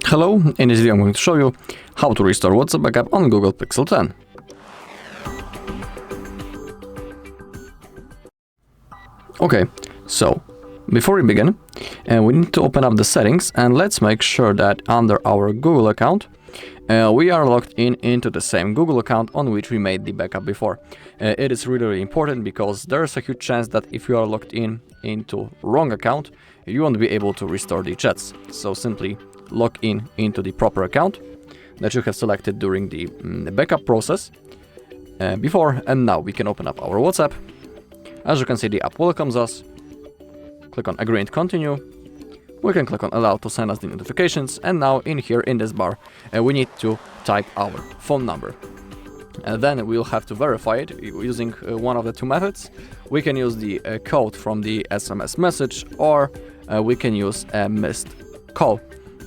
Hello, in this video I'm going to show you how to restore WhatsApp backup on Google Pixel 10. Okay, so before we begin, we need to open up the settings and let's make sure that under our Google account we are logged into the same Google account on which we made the backup before. It is really important because there is a huge chance that if you are logged into wrong account, you won't be able to restore the chats. So simply log into the proper account that you have selected during the backup process before, and now we can open up our WhatsApp. As you can see, the app welcomes us. Click on agree and continue. We can click on allow to send us the notifications, and now in here in this bar we need to type our phone number. And then we'll have to verify it using one of the two methods. We can use the code from the SMS message, or we can use a missed call.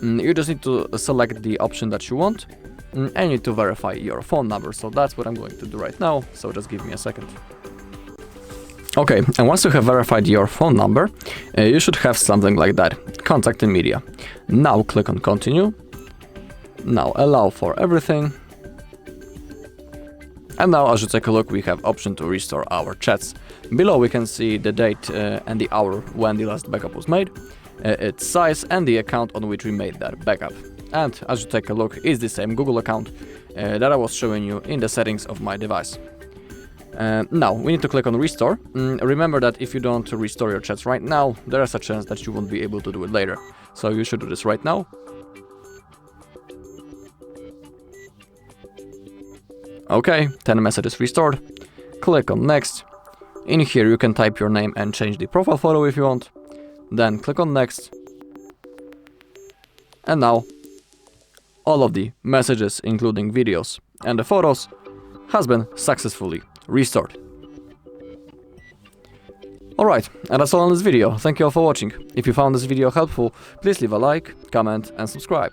You just need to select the option that you want and you need to verify your phone number. So that's what I'm going to do right now, so just give me a second. Okay, and once you have verified your phone number, you should have something like that, contact and media. Now click on continue. Now allow for everything. And now as you take a look, we have option to restore our chats. Below we can see the date and the hour when the last backup was made, its size and the account on which we made that backup. And as you take a look, it's the same Google account that I was showing you in the settings of my device. Now we need to click on restore. Remember that if you don't restore your chats right now, there is a chance that you won't be able to do it later. So you should do this right now. Okay, 10 messages restored. Click on next. In here you can type your name and change the profile photo if you want. Then click on next. And now all of the messages, including videos and the photos, has been successfully restored. Alright, and that's all in this video. Thank you all for watching. If you found this video helpful, please leave a like, comment and subscribe.